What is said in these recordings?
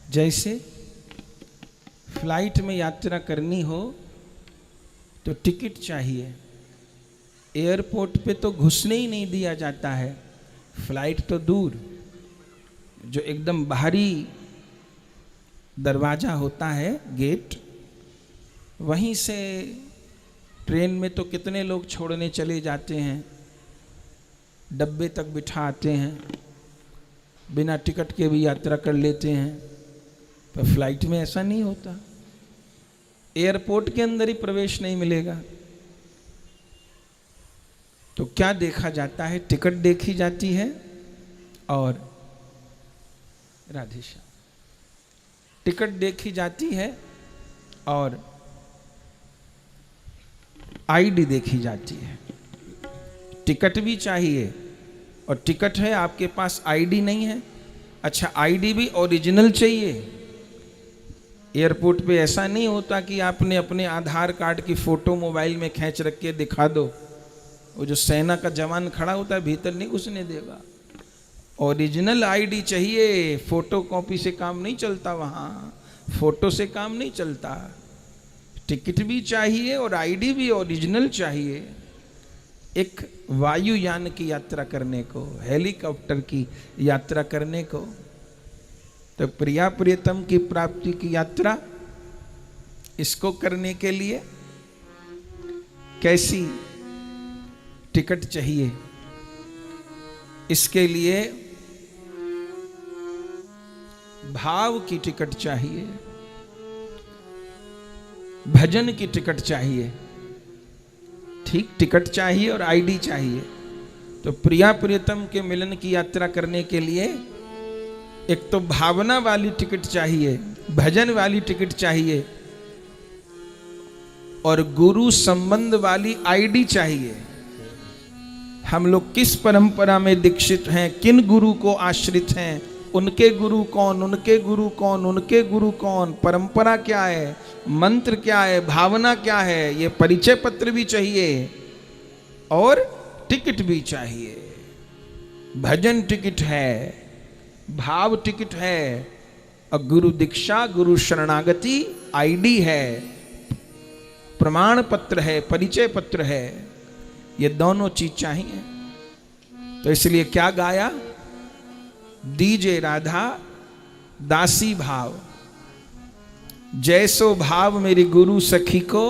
जैसे फ्लाइट में यात्रा करनी हो तो टिकट चाहिए, एयरपोर्ट पे तो घुसने ही नहीं दिया जाता है। फ्लाइट तो दूर, जो एकदम बाहरी दरवाज़ा होता है, गेट, वहीं से ट्रेन में तो कितने लोग छोड़ने चले जाते हैं, डब्बे तक बिठा आते हैं, बिना टिकट के भी यात्रा कर लेते हैं। पर फ्लाइट में ऐसा नहीं होता, एयरपोर्ट के अंदर ही प्रवेश नहीं मिलेगा। तो क्या देखा जाता है? टिकट देखी जाती है और राधेश्याम, टिकट देखी जाती है और आईडी देखी जाती है। टिकट भी चाहिए और टिकट है आपके पास, आईडी नहीं है, अच्छा आईडी भी ओरिजिनल चाहिए। एयरपोर्ट पे ऐसा नहीं होता कि आपने अपने आधार कार्ड की फोटो मोबाइल में खींच रख के दिखा दो, वो जो सेना का जवान खड़ा होता है भीतर नहीं घुसने देगा। ओरिजिनल आईडी चाहिए, फोटो कॉपी से काम नहीं चलता, वहाँ फोटो से काम नहीं चलता। टिकट भी चाहिए और आईडी भी ओरिजिनल चाहिए। एक वायुयान की यात्रा करने को, हेलीकॉप्टर की यात्रा करने को, तो प्रिया प्रियतम की प्राप्ति की यात्रा, इसको करने के लिए कैसी टिकट चाहिए? इसके लिए भाव की टिकट चाहिए, भजन की टिकट चाहिए। ठीक, टिकट चाहिए और आईडी चाहिए। तो प्रिया प्रियतम के मिलन की यात्रा करने के लिए एक तो भावना वाली टिकट चाहिए, भजन वाली टिकट चाहिए और गुरु संबंध वाली आईडी चाहिए। हम लोग किस परंपरा में दीक्षित हैं, किन गुरु को आश्रित हैं, उनके गुरु कौन, उनके गुरु कौन, उनके गुरु कौन, परंपरा क्या है, मंत्र क्या है, भावना क्या है, ये परिचय पत्र भी चाहिए और टिकट भी चाहिए। भजन टिकट है, भाव टिकट है और गुरु दीक्षा, गुरु शरणागति आईडी है, प्रमाण पत्र है, परिचय पत्र है। ये दोनों चीज चाहिए। तो इसलिए क्या गाया? दीजे राधा दासी भाव, जैसो भाव मेरी गुरु सखी को,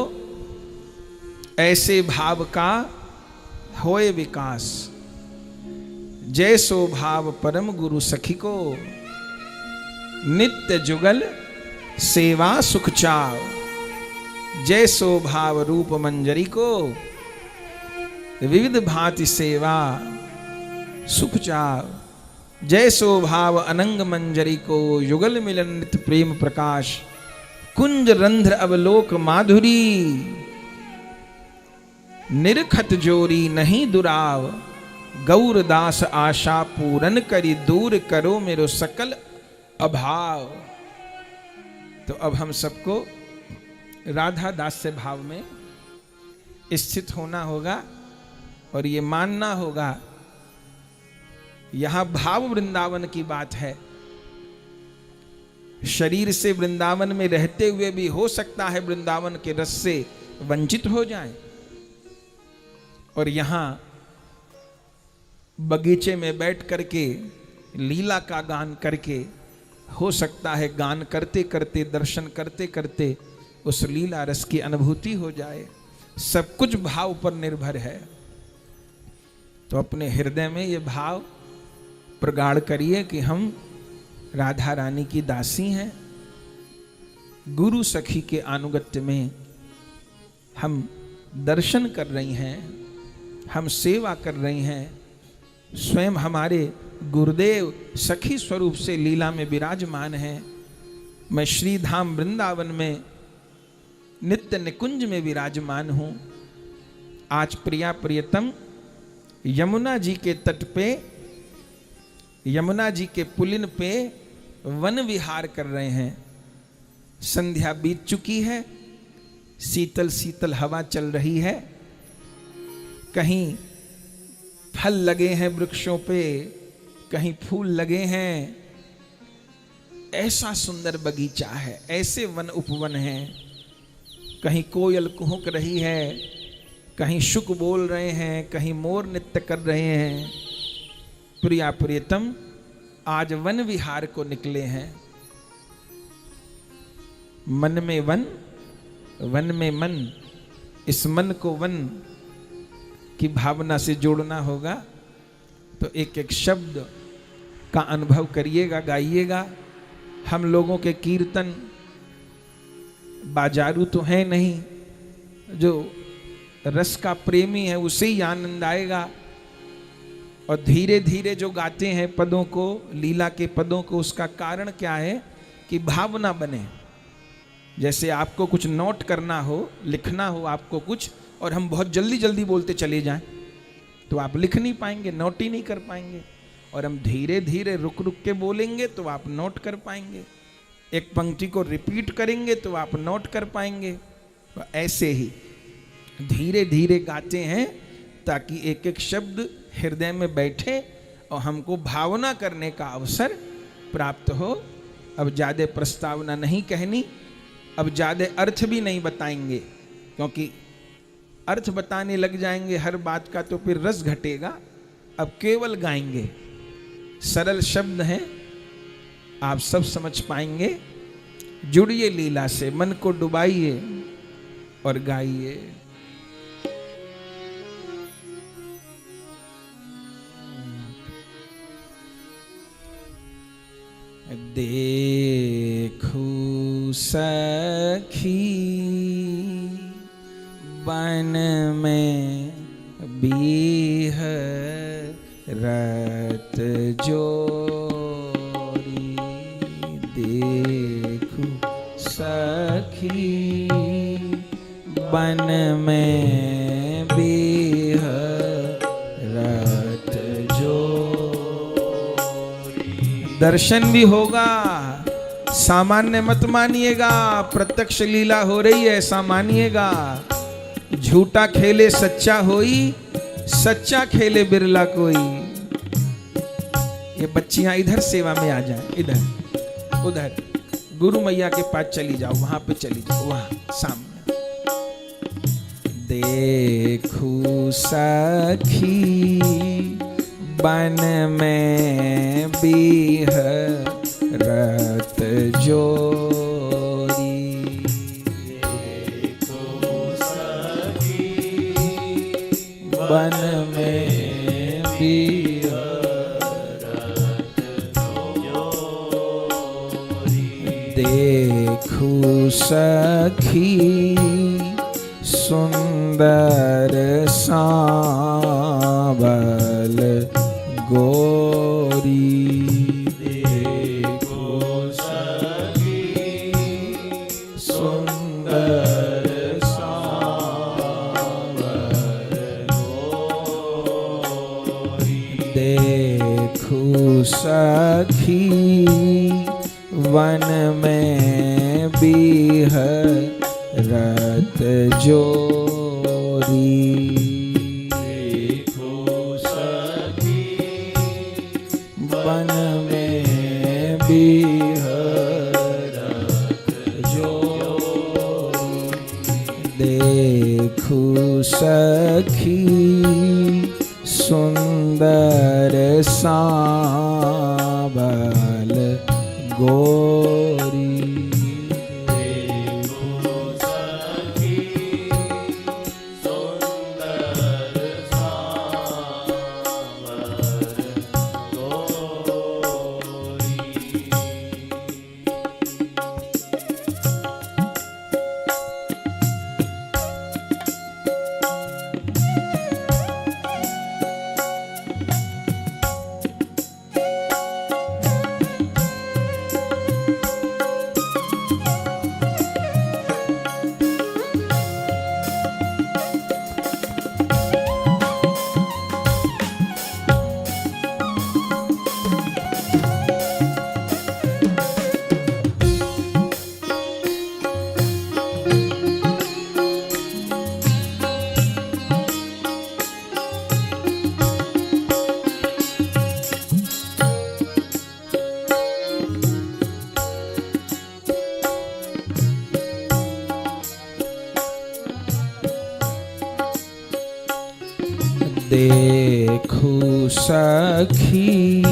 ऐसे भाव का होए विकास। जैसो भाव परम गुरु सखी को, नित्य जुगल सेवा सुख चाव। जैसो भाव रूप मंजरी को, विविध भांति सेवा सुख चाव। जैसो भाव अनंग मंजरी को, युगल मिलन नित्य प्रेम प्रकाश। कुंज रंध्र अवलोक माधुरी, निरखत जोरी नहीं दुराव। गौर दास आशा पूरन करी, दूर करो मेरो सकल अभाव। तो अब हम सबको राधा दास्य भाव में स्थित होना होगा और ये मानना होगा, यहां भाव वृंदावन की बात है। शरीर से वृंदावन में रहते हुए भी हो सकता है वृंदावन के रस से वंचित हो जाएं, और यहां बगीचे में बैठ करके लीला का गान करके हो सकता है गान करते करते, दर्शन करते करते उस लीला रस की अनुभूति हो जाए। सब कुछ भाव पर निर्भर है। तो अपने हृदय में ये भाव प्रगाढ़ करिए कि हम राधा रानी की दासी हैं, गुरु सखी के अनुगत्य में हम दर्शन कर रही हैं, हम सेवा कर रही हैं। स्वयं हमारे गुरुदेव सखी स्वरूप से लीला में विराजमान हैं। मैं श्रीधाम वृंदावन में नित्य निकुंज में विराजमान हूँ। आज प्रिया प्रियतम यमुना जी के तट पे, यमुना जी के पुलिन पे वन विहार कर रहे हैं। संध्या बीत चुकी है, शीतल शीतल हवा चल रही है। कहीं फल लगे हैं वृक्षों पे, कहीं फूल लगे हैं, ऐसा सुंदर बगीचा है, ऐसे वन उपवन हैं, कहीं कोयल कुहुक रही है, कहीं शुक बोल रहे हैं, कहीं मोर नृत्य कर रहे हैं। प्रिया प्रियतम आज वन विहार को निकले हैं। मन में वन, वन में मन, इस मन को वन की भावना से जोड़ना होगा। तो एक एक शब्द का अनुभव करिएगा, गाइएगा। हम लोगों के कीर्तन बाजारू तो है नहीं, जो रस का प्रेमी है उसे ही आनंद आएगा। और धीरे धीरे जो गाते हैं पदों को, लीला के पदों को, उसका कारण क्या है कि भावना बने। जैसे आपको कुछ नोट करना हो, लिखना हो आपको कुछ, और हम बहुत जल्दी जल्दी बोलते चले जाएं तो आप लिख नहीं पाएंगे, नोट ही नहीं कर पाएंगे। और हम धीरे धीरे रुक रुक के बोलेंगे तो आप नोट कर पाएंगे। एक पंक्ति को रिपीट करेंगे तो आप नोट कर पाएंगे। तो ऐसे ही धीरे धीरे गाते हैं ताकि एक एक शब्द हृदय में बैठे और हमको भावना करने का अवसर प्राप्त हो। अब ज़्यादा प्रस्तावना नहीं कहनी, अब ज़्यादा अर्थ भी नहीं बताएंगे, क्योंकि अर्थ बताने लग जाएंगे हर बात का तो फिर रस घटेगा। अब केवल गाएंगे, सरल शब्द हैं, आप सब समझ पाएंगे। जुड़िए लीला से, मन को डुबाइए और गाइए। देखू सखी बन में बीह रत जोरी, देखू सखी बन में बीह रत जोरी। दर्शन भी होगा, सामान्य मत मानिएगा, प्रत्यक्ष लीला हो रही है ऐसा मानिएगा। झूठा खेले सच्चा होई, सच्चा खेले बिरला कोई। ये बच्चियां इधर सेवा में आ जाएं, इधर उधर गुरु मैया के पास चली जाओ, वहां पे चली जाओ, वहां सामने। देखू सखी बन में बीह रत जोरी, बन में बीह रत जोरी। देखू सखी सुंदर सांवल गोरी, देखो सखी सुंदर सांवल गोरी। देखो सखी वन में बीह रत जोरी, देखो सखी वन में बीह रत जोरी। देखो सखी सुंदर सांवल गोरी, देखू सखी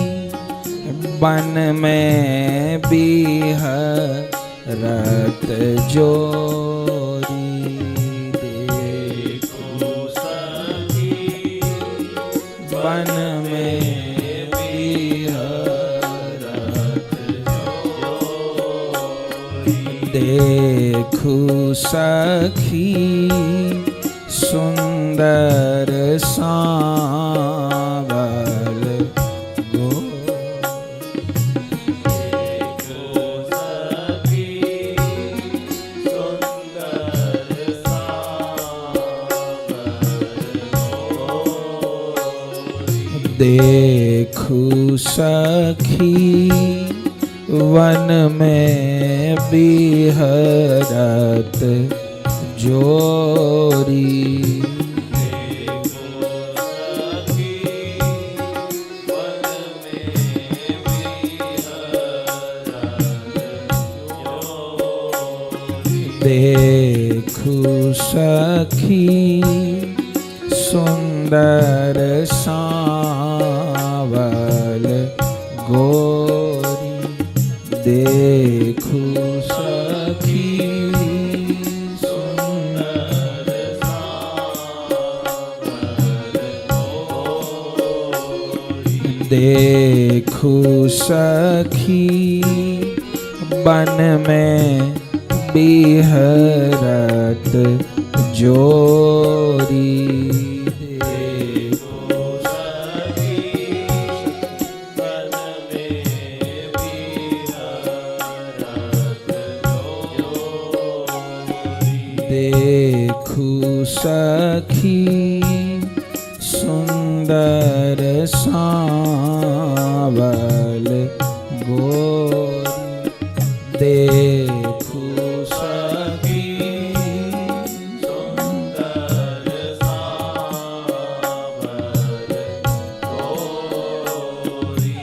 बन में बिहरत जोरी। देखू सखी बन में बिहरत जोरी। देखू सखी सुंदर सांवल गो। देखो सखी सुंदर सांवल गो। देखू सखी वन में बिहरत जोरी। देखू सखी सुंदर सांवल गोरी। देखू सखी सुंदर सांवल गोरी। देखू सखी बन में बिहरत जोरी। देखो सखी बन में बिहरत जोरी। देखू सखी सुंदर सांवल गोरी। देखू सखी सुंदर सांवल गोरी।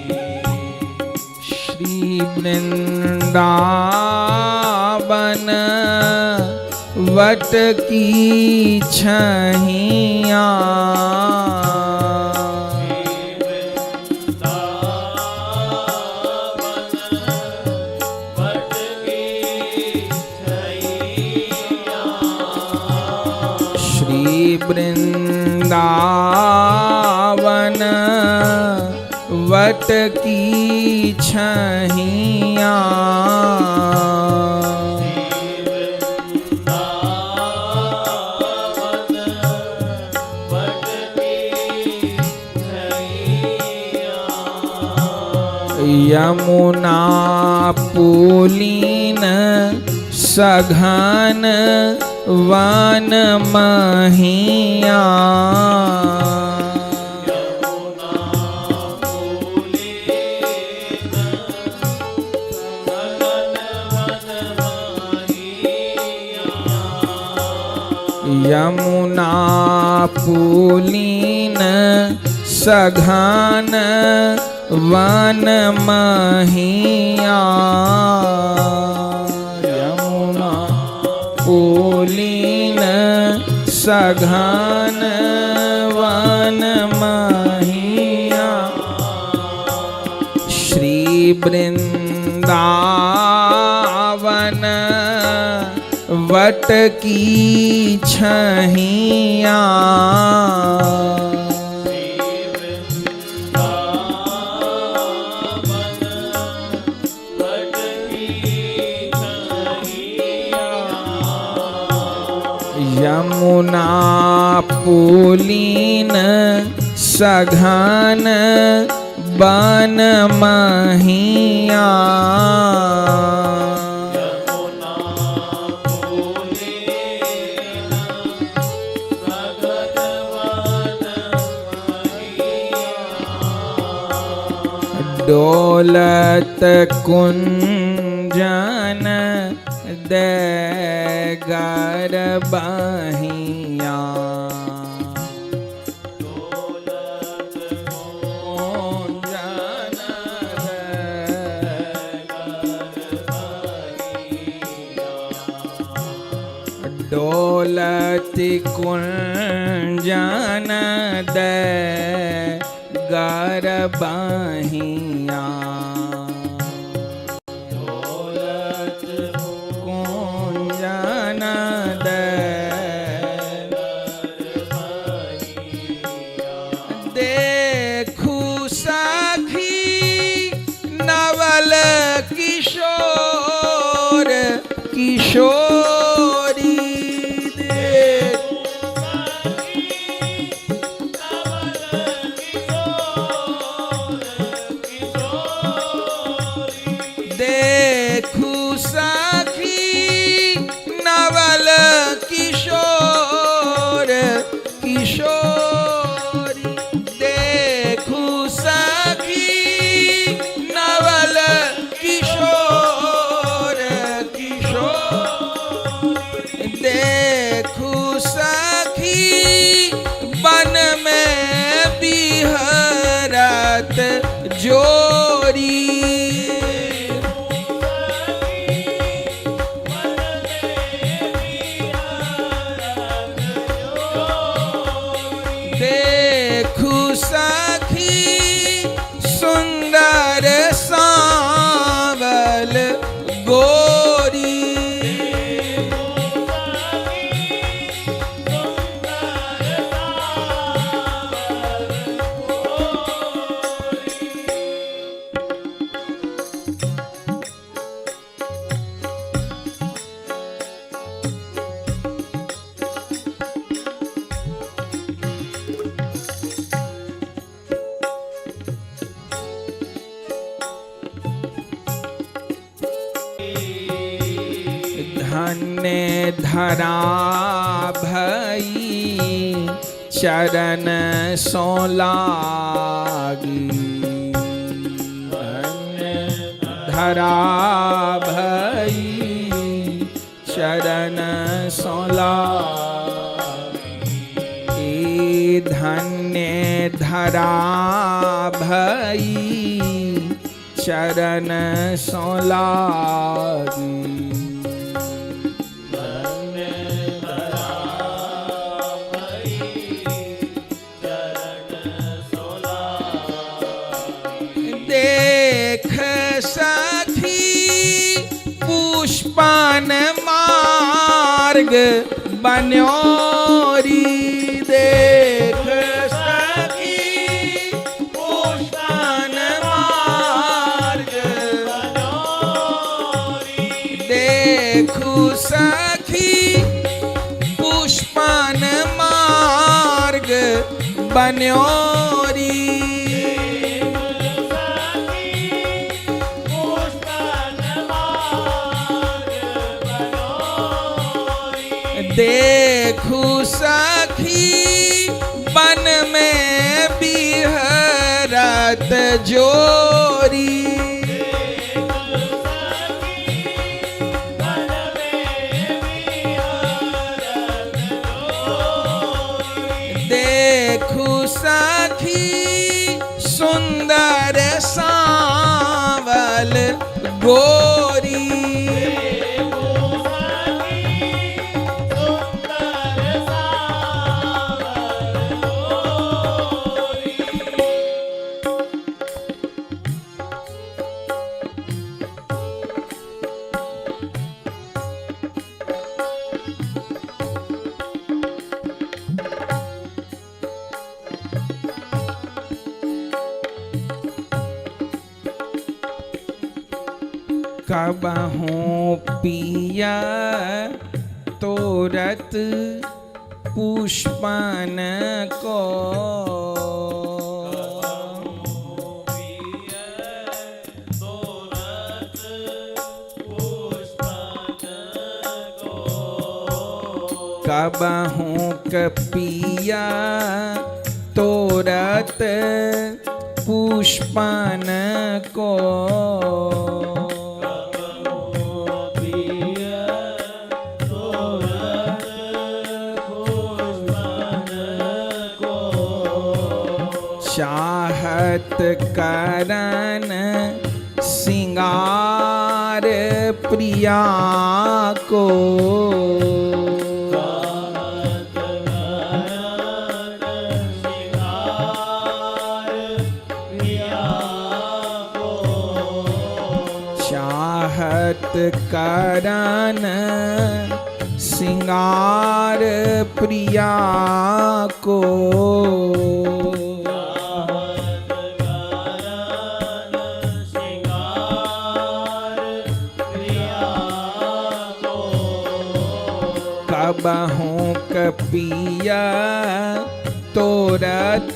श्री वृंदावन वट की छहिया। वृंदावन वट की छहिया। यमुना पुलीन सघन वन महिया। यमुना पुलीन सघन वन महिया। यमुना पुलीन सघन one Mahiya. Shri Vrindavan what की छहिया। यमुना पुलीन सघन वन महिया। डोलत कुंजन देगर बहिया। डोलत कुंजन देगर बहिया। डोलत कुंजन दे गरबहिया, डोलत कुंजन दे गरबहिया। देखू सखी नवल किशोर किशोरी, देखू सखी नवल किशोर किशोरी, देखू सखी नवल किशोर किशोरी, देखू सखी वन में बिहरत जोरी, देखू सखी सुंदर सांवल गोरी, धन्य धरा भई चरण सो लागी, धन्य धरा भई चरण सो लागी, धन्य धरा भई चरण सो लागी, देख सखी पुष्पन मार्ग बन्योरी, देख सखी पुष्पन मार्ग बन्योरी, देखू सखी पुष्पन मार्ग बन्योरी, देखू सखी वन में बिहरत जोरी, देखू सखी सुंदर सांवल गोरी, कबहूँ पिया तोरत पुष्पन को, कबहूँ पिया तोरत पुष्पन को, चाहत करन सिंगार प्रिया को, चाहत करन सिंगार प्रिया को, कबहूँ कपिया तोरत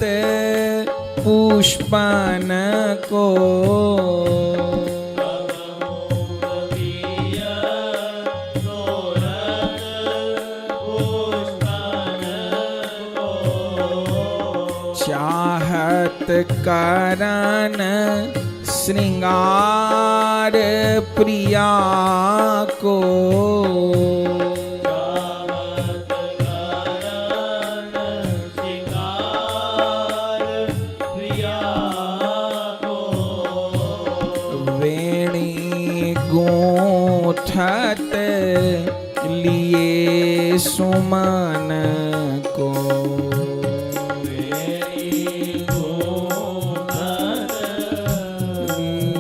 पुष्पन को, चाहत करन श्रृंगार प्रिया को, गूंथत लिए सुमन को,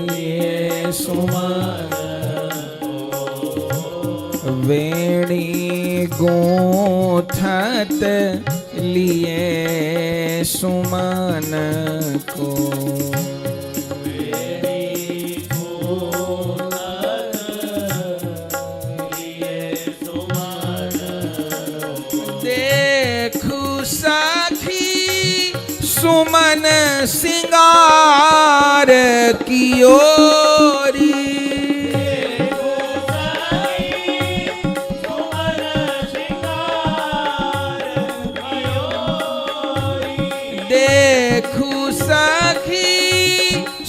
लिए सुमन को, वेणी गूंथत लिए सुमन को, सुमन सिंगार की ओरी, देखू सखी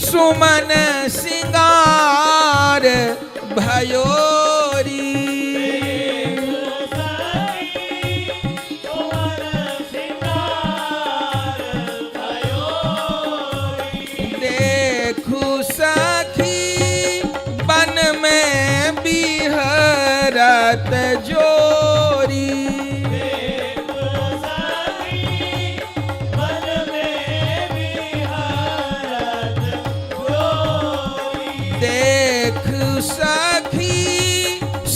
सुमन सिंगार भयोरी, बिहरत जोरी, देख सखी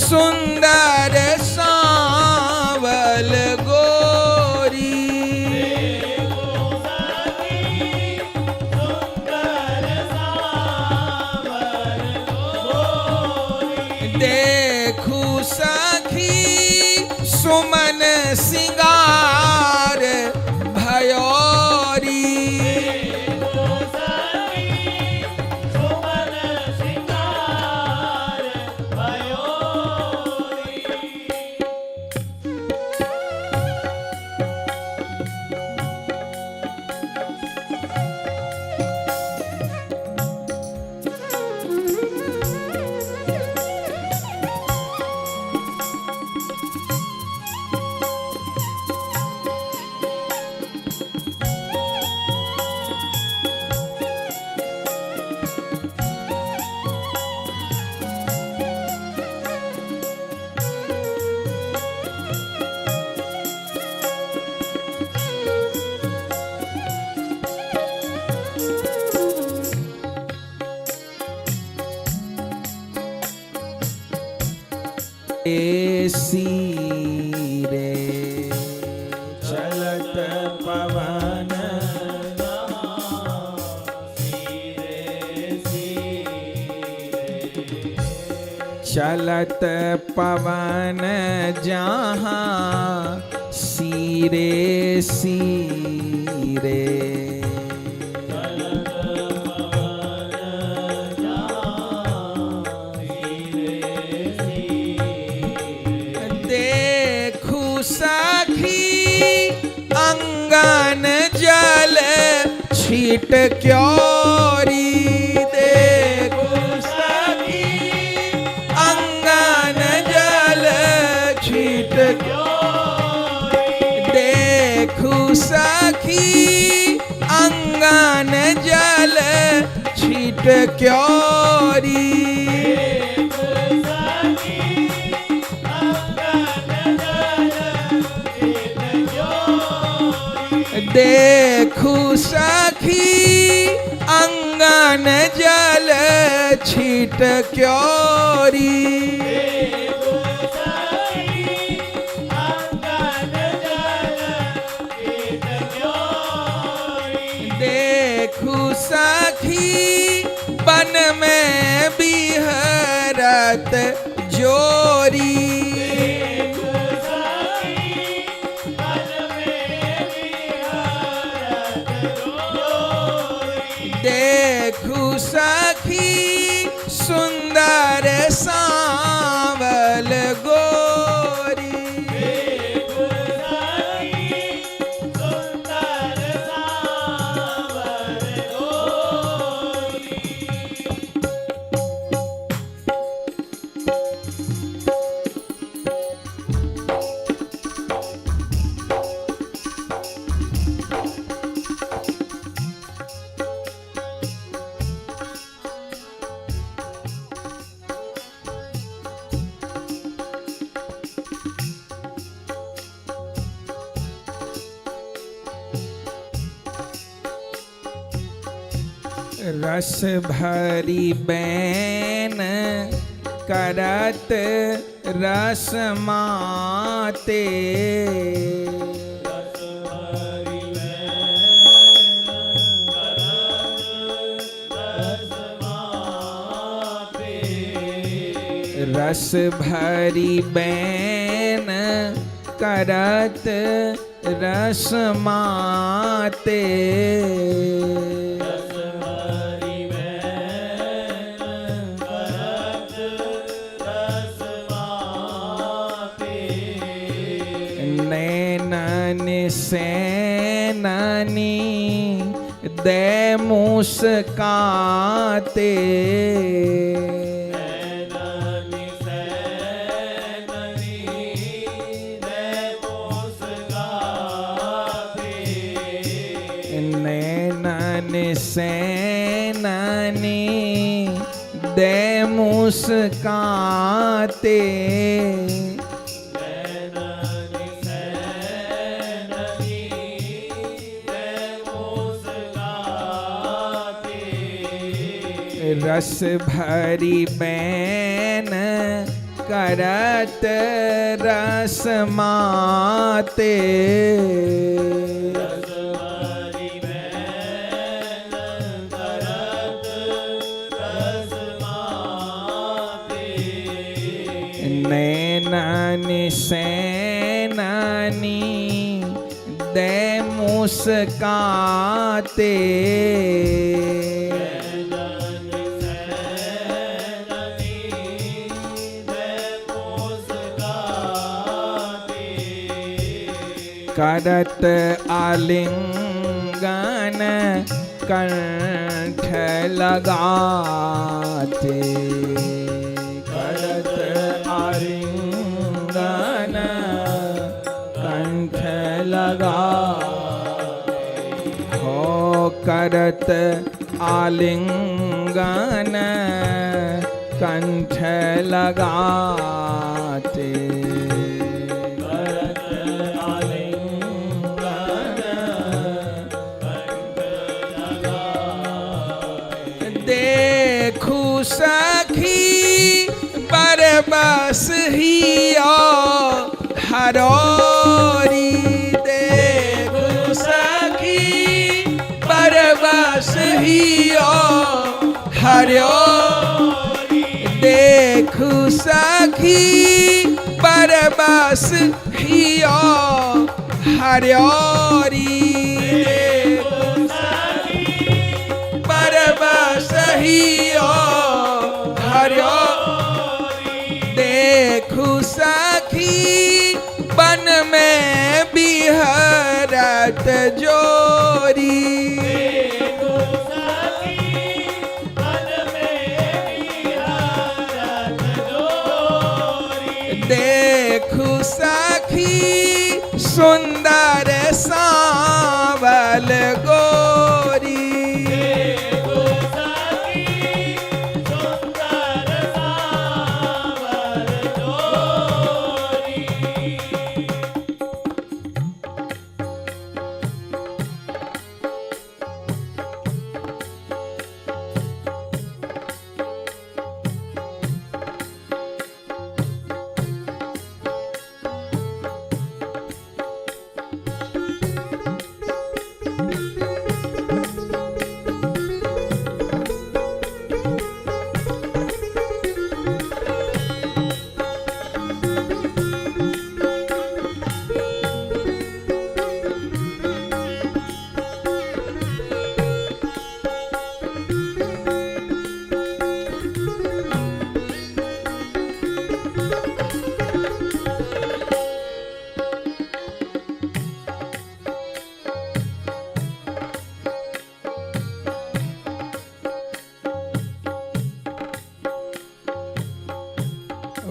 सुंदर सांवल गोरी, देखू सखी सुमन सिंगार भयोरी, सीरे चलत पवन, चलत पवन जहाँ सीरे सीरे, अंगन जल छीट क्योरी, देखो सखी अंगन जल छीट क्योरी, देखो सखी अंगन जल छीट क्योरी, देखू सखी अंगन जल छीट क्योरी। देखू सखी बन में बिहरत जोरी। देखू सखी सुंदर सांवल गोरी। रस भरी बैन करत रस माते। रस भरी बैन करत रस माते। नैनन सैननी दे मुस्काते। नैनन सैननी दे मुस्काते। रस भरी बैन करत रस माते। नैनन सैननी दे मुस्काते। करत आलिंगन कंठ लगाते। करत आलिंगन कंठ लगाते। हो करत आलिंगन कंठ लगाते। देखू सखी बरबस हिया हरोरी। देखू सखी बरबस हिया हरोरी। देखू सखी बरबस हिया हरोरी। देखू सखी बन में बिहरत जोरी। देखू सखी सुंदर सांवल गोरी।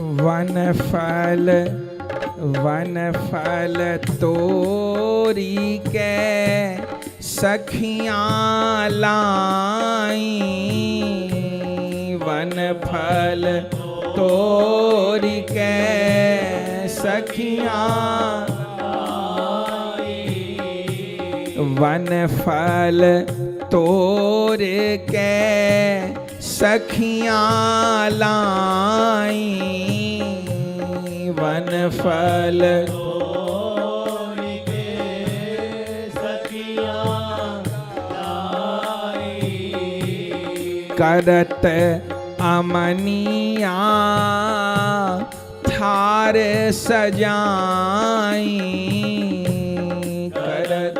वन फल तोरी के सखियाँ लाई, वन फल तोरी के सखियाँ, वन फल तोर के सखियाँ लाई, वन फल तोर के सखियाँ लाई, करत अमनिया थार सजाई, करत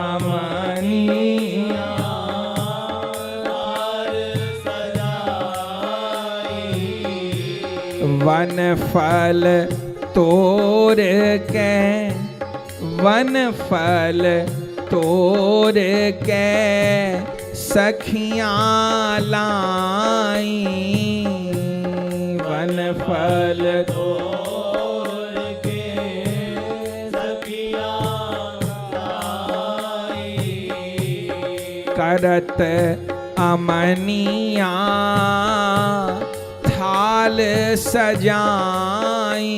अमनिया थार सजाई, वन फल तोर के, वन फल तोर के सखियाँ लाई, वन फल तोर के सखियाँ लाई, करत अमनिया थाल सजाई,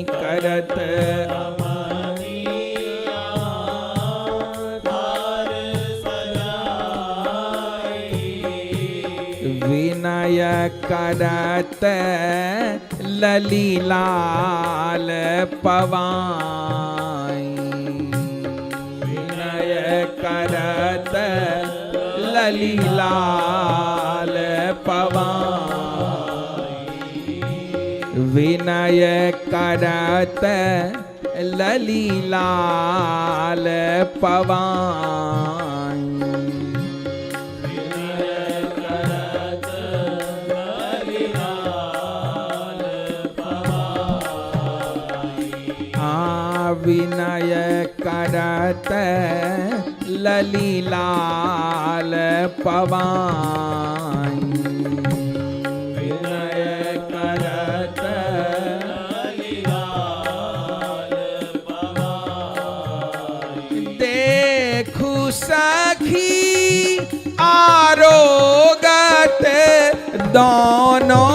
करत अमनिया थाल सजाई, विनय करत ललीलाल पवाई, विनय करत ललीलाल पवाई, विनय करत ललीलाल पवाई, विनय करत ललीलाल पवाई, विनय करत ललीलाल पवाई, देखु सखी आरोगत दोनों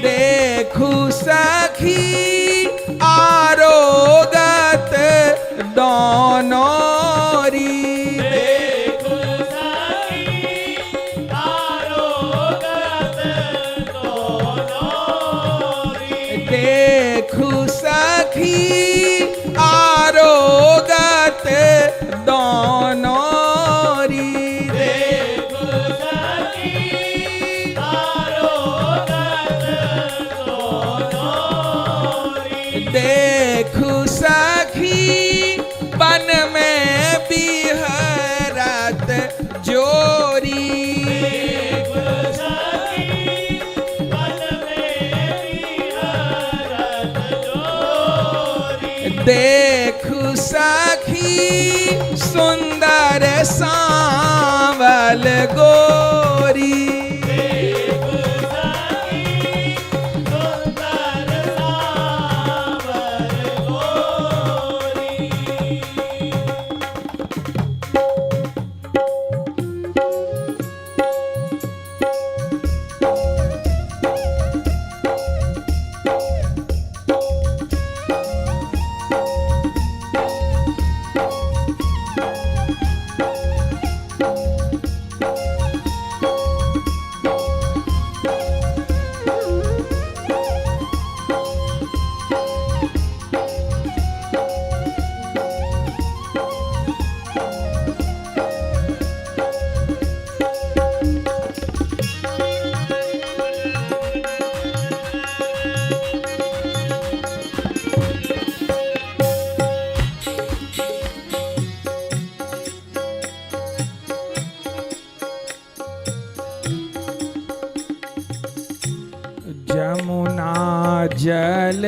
देखु सखी आरोगत दोनोरी, देखु सखी आरोगत दोनोरी, देखु सखी वन में बिहरत जोरी, देखु सखी सुंदर सांवल गोरी, देखु सखी सुंदर सांवल गोरी, जमुना जल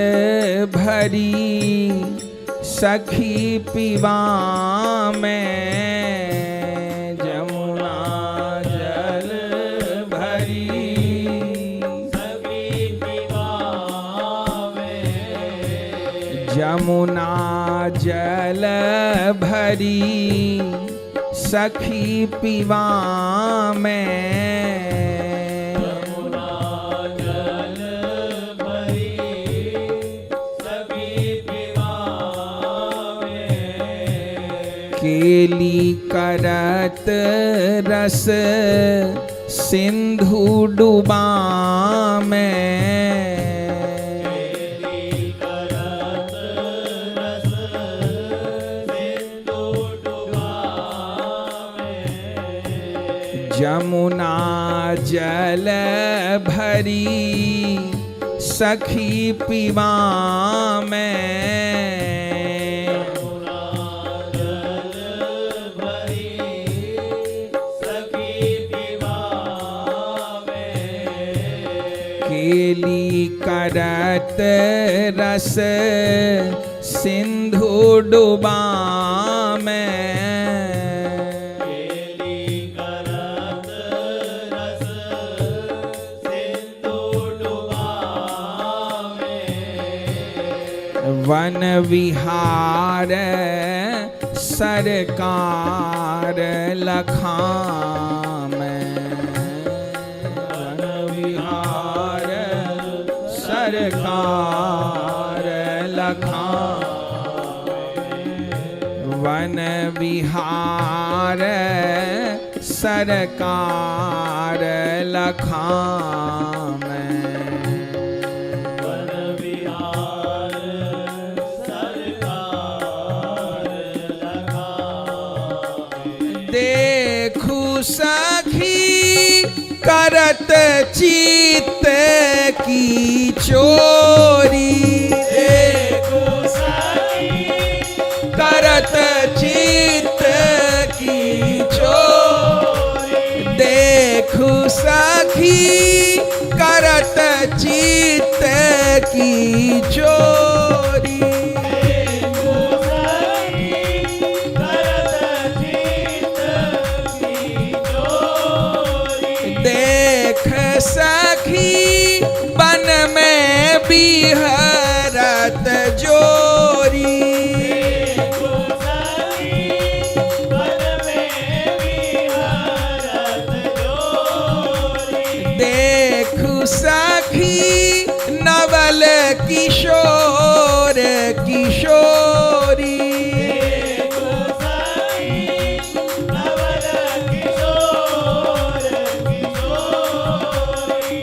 भरी सखी पीवा में जमुना जल भरी, सखी पीवा में जमुना जल भरी सखी पीवा में, जमुना जल भरी सखी पीवा में, केली करत रस सिंधु डूबा में, केली करत रस सिंधु डूबा में, जमुना जल भरी सखी पीवा में, जमुना जल भरी सखी पीवा में, केली करत रस सिंधु डूबा में, केली करत रस सिंधु डूबा में, वन विहार सरकार लखा में, वन विहार सरकार लखा, वन विहार सरकार लखा में, वन विहार सरकार लखा में, देखू सखी करत चित्त की चोरी, देखो सखी करत चित्त की चोरी, देखू सखी करत चित्त की चोरी, देखो सखी करत चित्त की चोरी, देख सखी बन में बिहरत जोरी, देखो सखी वन में विहरत जोरी, देखू सखी नवल किशोर किशोरी, देखो सखी नवल किशोर किशोरी,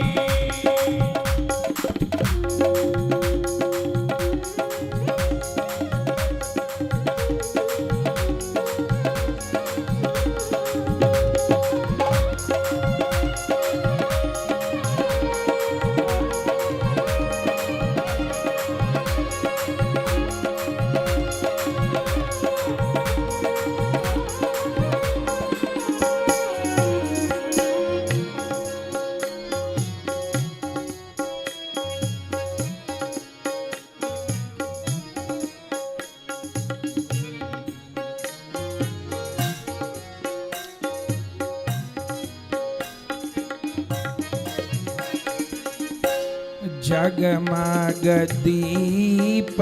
जगमग दीप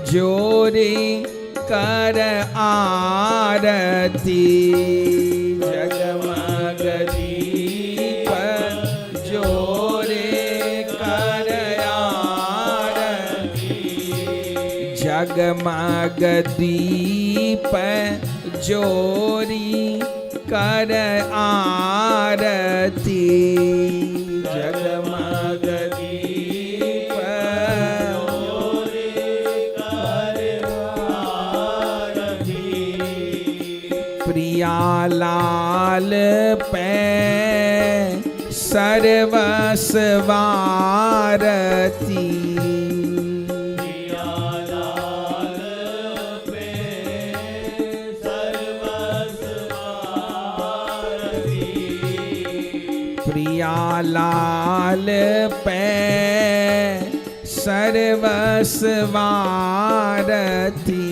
जोरे कर आरती, जगमग दीप जोरे कर आरती, जगमग दीप जोरी कर आरती, जगमग दीप प्रिया लाल पे सर्वस्वारती, प्रिया लाल पे सर्वस्वारती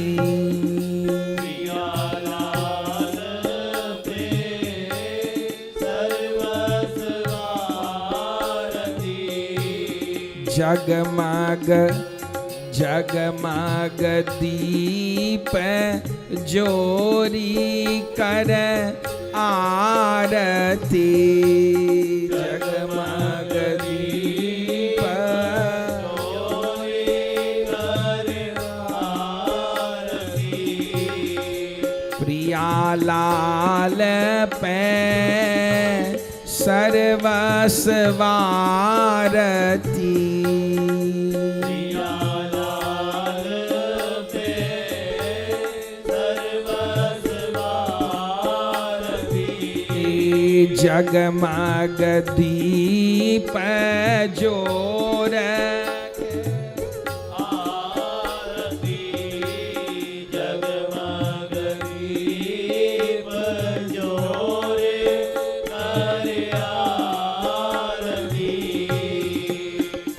जगमग जगमग दीप जोरी कर आरती जगमग दीप प्रिया लाल पे सर्वस्वारती जगमग दीप जोर आरती जगमग दीप जोरे करे आरती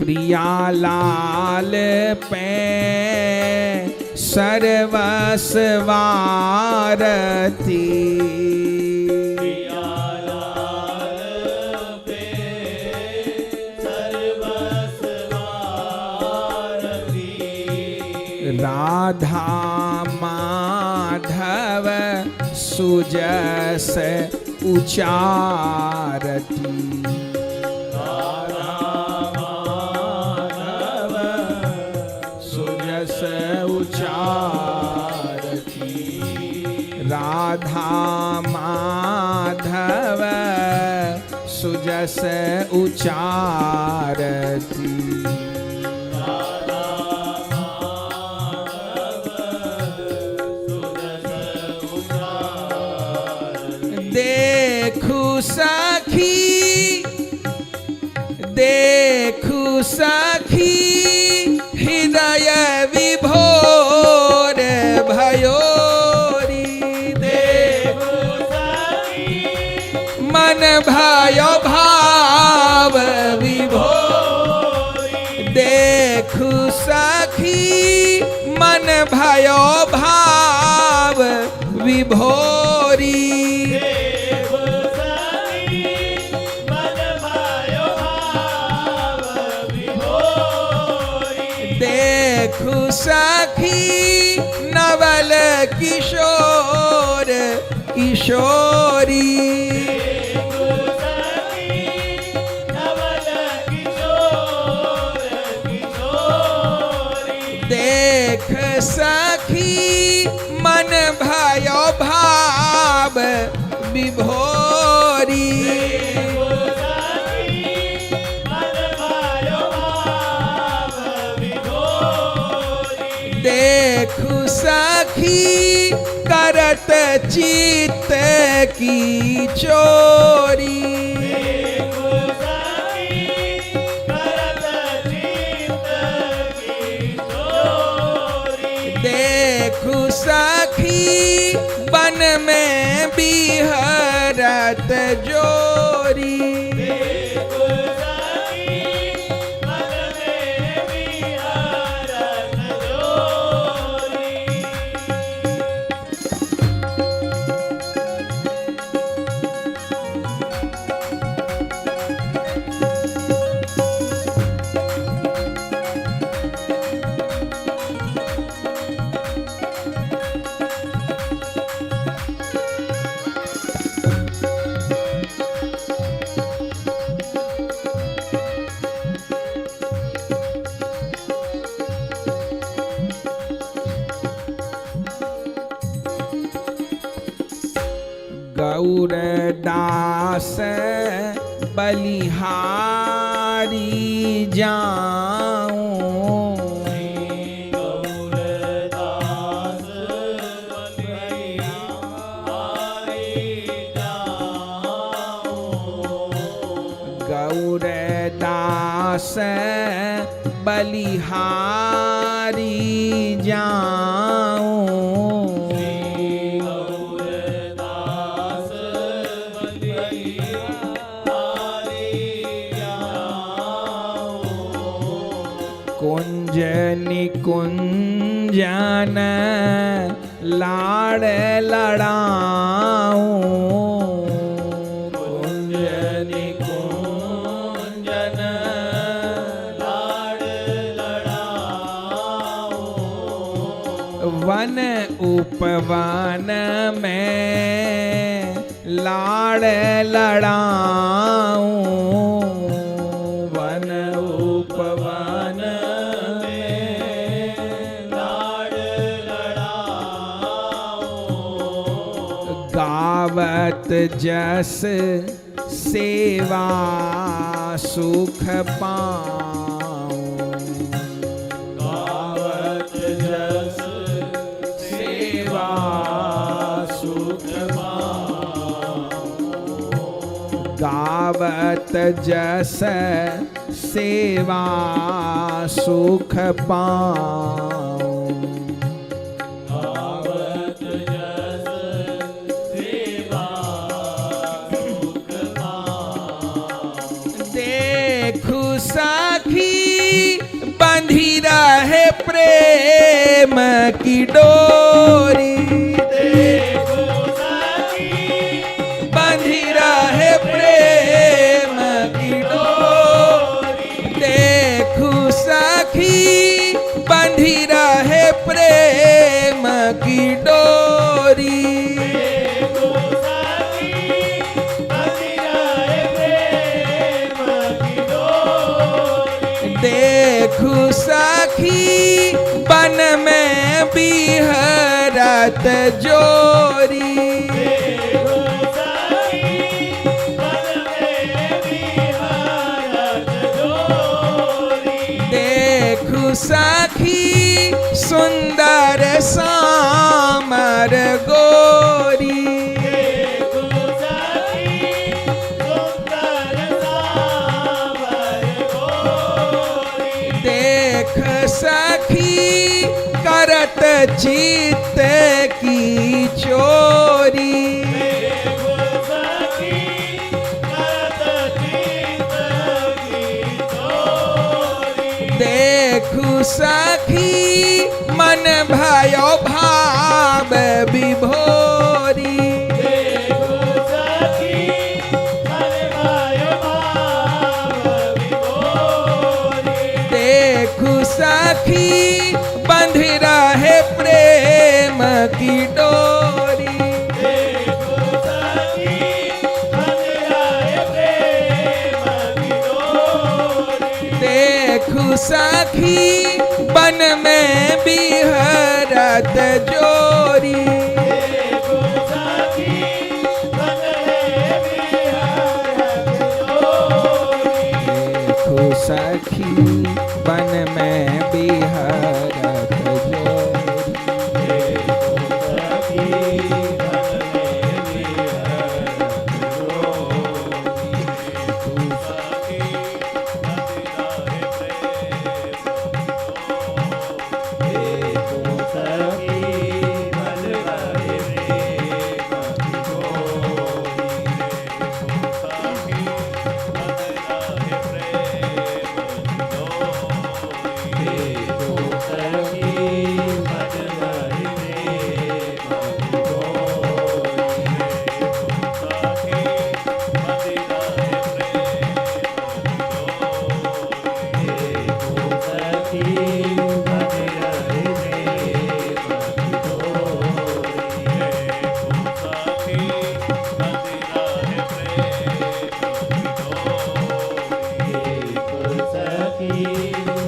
प्रिया लाल पे सर्वस्वारती राधा माधव सुजस उचारती राधा माधव सुजस उचारती राधा माधव सुजस उचारती देखू सखी हृदय विभोर भयोरी देखू सखी मन भयो भाव विभोरी देखू सखी मन भयो भाव विभोरी देखू सखी नवल किशोर किशोरी देख सखी मन भयो भाव विभोरी देखू सखी करत चित्त की चोरी देखू सखी बन में बिहरत जोरी गौरदास बलिहारी जाऊं गौरदास बलिहारी जाऊं गौरदास बलिहारी जाऊं निकुंजन लाड़ लड़ाऊं, कुंज निकुंजन लाड़ लड़ाऊं, वन उपवन में लाड़ लड़ाऊं, वन उपवन में लाड़ लड़ाऊं, गावत जस सेवा सुख पाऊं, गावत जस सेवा सुख पाऊं, गावत जस सेवा सुख पाऊं, गावत जस सेवा सुख पाऊं, देखु सखी बंधी रहे प्रेम की डोरी, देखो सखी बंधी रहे प्रेम की डोरी, देखु सखी बंधी रहे प्रेम की डोरी, देखो सखी बंधी रहे प्रेम की डोरी, देखु सखी बन में बिहरत जोरी, देखो सखी बन में बिहरत जोरी, देखु सखी सुंदर सामर गोरी, देखो सखी सुंदर सावर गोरी, देख सखी करत चित्त की चोरी, देखो सखी करत चित्त की चोरी, देखु सखी मन भयो भाव विभोरी, देखो सखी मन भयो भाव विभोरी, देखु सखी बंध रहे प्रेम की डोरी, देखो सखी बन रहे प्रेम की डोरी, देखु सखी बन में बिहरत जोरी, देखो सखी बन रहे बिहरत जोरी, देखु सखी बन में बिहरत जोरी, देखो सखी बन रहे बिहरत जोरी, देखो सखी बन रहे प्रेम की डोरी, देखो सखी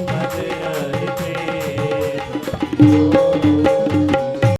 बन रहे प्रेम की डोरी।